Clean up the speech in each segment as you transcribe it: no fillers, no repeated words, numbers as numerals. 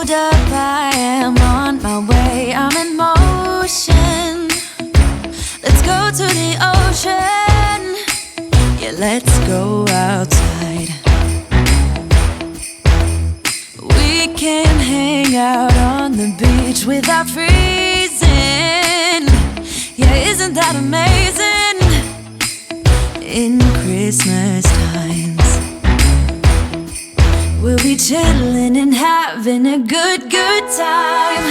Hold up, I am on my way, I'm in motion. Let's go to the ocean. Yeah, let's go outside. We can hang out on the beach without freezing. Yeah, isn't that amazing? In Christmas times, we'll be chilling and having a good time.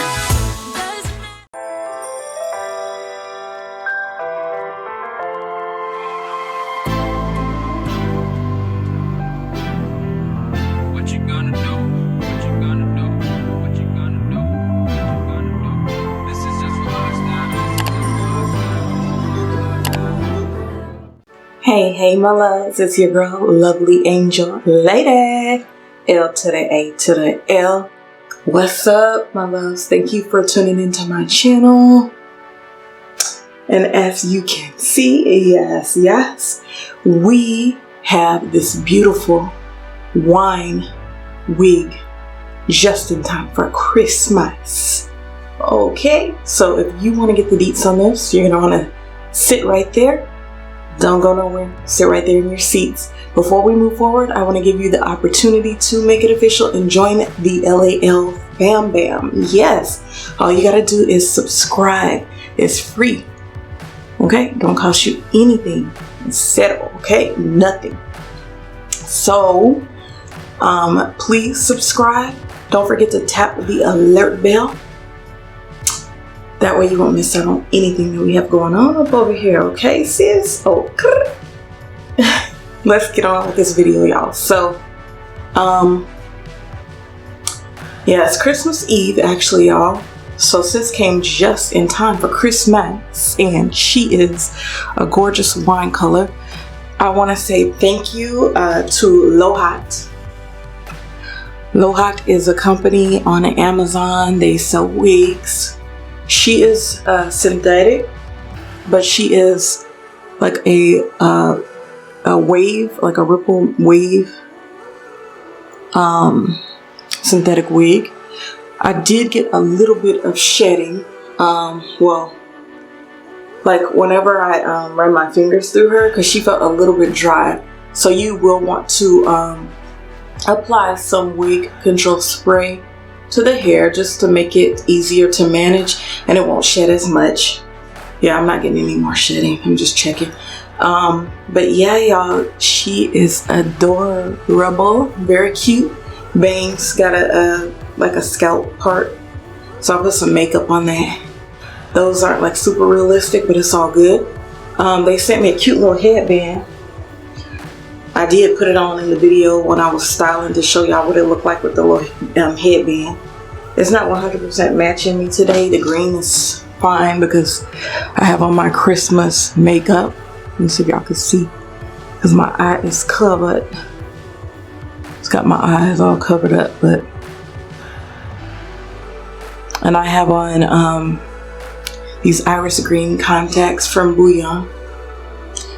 What you gonna do? What you gonna do? What you gonna do? What you gonna do? This is just what's now. Hey my loves, it's your girl Lovely Angel Lady. L to the A to the L. What's up my loves? Thank you for tuning into my channel. And as you can see, yes, we have this beautiful wine wig just in time for Christmas. Okay, so if you want to get the deets on this, you're gonna want to sit right there. Don't go nowhere. Sit right there in your seats. Before we move forward, I want to give you the opportunity to make it official and join the LAL Bam Bam. Yes, all you gotta do is subscribe. It's free. Okay, don't cost you anything. It's settled. Okay, nothing. So, please subscribe. Don't forget to tap the alert bell. That way you won't miss out on anything that we have going on up over here, okay, sis? Oh, let's get on with this video, y'all. So, yeah, it's Christmas Eve, actually, y'all. So sis came just in time for Christmas, and she is a gorgeous wine color. I want to say thank you to LOHOT. LOHOT is a company on Amazon. They sell wigs. She is synthetic, but she is like a wave, like a ripple wave synthetic wig. I did get a little bit of shedding. Well, like whenever I ran my fingers through her, because she felt a little bit dry. So you will want to apply some wig control spray to the hair just to make it easier to manage, and it won't shed as much. Yeah, I'm not getting any more shedding. I'm just checking. But yeah, y'all, she is adorable, very cute. Bangs, got a like a scalp part, so I put some makeup on that. Those aren't like super realistic, but it's all good. They sent me a cute little headband. I did put it on in the video when I was styling to show y'all what it looked like with the little headband. It's not 100% matching me today. The green is fine because I have on my Christmas makeup. Let me see if y'all can see, because my eye is covered. It's got my eyes all covered up, but. And I have on these iris green contacts from Bouillon.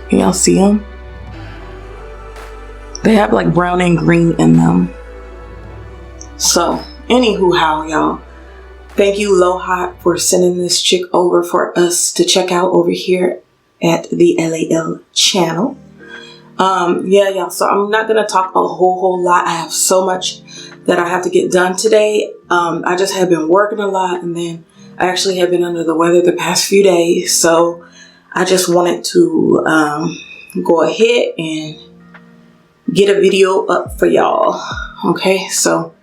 Can y'all see them? They have like brown and green in them. So, anywho, how y'all, thank you LOHOT for sending this chick over for us to check out over here at the LAL channel. Yeah, y'all, so I'm not gonna talk a whole lot. I have so much that I have to get done today. I just have been working a lot, and then I actually have been under the weather the past few days. So I just wanted to go ahead and get a video up for y'all. Okay, so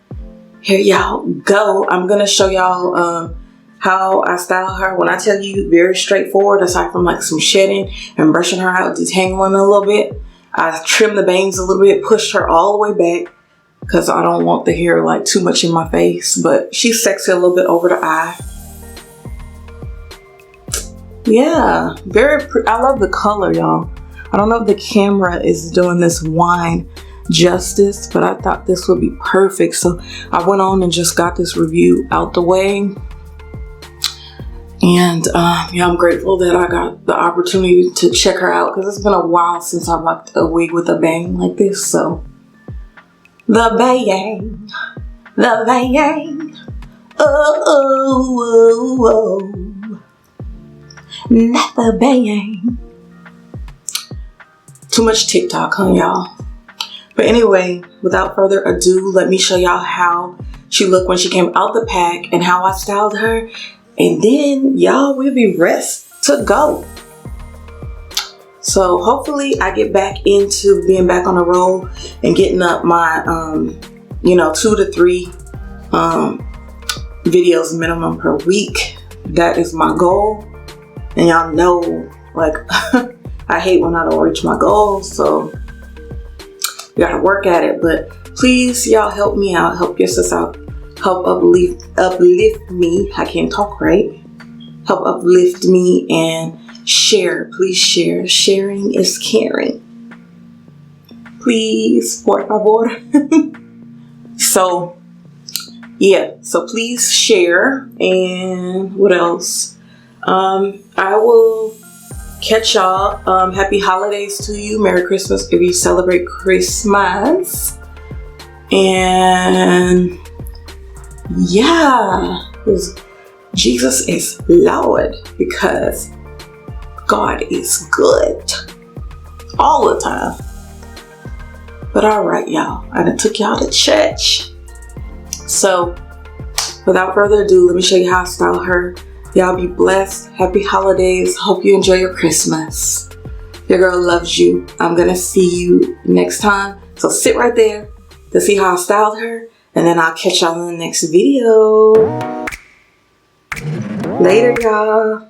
here y'all go. I'm gonna show y'all how I style her. When I tell you, very straightforward, aside from like some shedding and brushing her out, detangling a little bit. I trimmed the bangs a little bit, pushed her all the way back because I don't want the hair like too much in my face, but she's sexy a little bit over the eye. Yeah, very pretty. I love the color, y'all. I don't know if the camera is doing this wine justice, but I thought this would be perfect. So I went on and just got this review out the way. And yeah, I'm grateful that I got the opportunity to check her out because it's been a while since I rocked a wig with a bang like this. So the bang. the bang. Oh, oh, oh, oh. Not the bang. Too much TikTok, huh, y'all? But anyway, without further ado, let me show y'all how she looked when she came out the pack and how I styled her. And then y'all will be rest to go. So hopefully I get back into being back on the roll and getting up my, 2 to 3 videos minimum per week. That is my goal. And y'all know, like, I hate when I don't reach my goals. So you gotta work at it. But please, y'all help me out. Help your sis out. Help uplift me. I can't talk right. Help uplift me and share. Please share. Sharing is caring. Please, por favor. So, yeah. So please share. And what else? I will catch y'all. Happy holidays to you. Merry Christmas if you celebrate Christmas. And yeah, Jesus is Lord, because God is good all the time. But all right, y'all, I done took y'all to church. So without further ado, let me show you how I style her. Y'all be blessed. Happy holidays. Hope you enjoy your Christmas. Your girl loves you. I'm gonna see you next time. So sit right there to see how I styled her. And then I'll catch y'all in the next video. Later, y'all.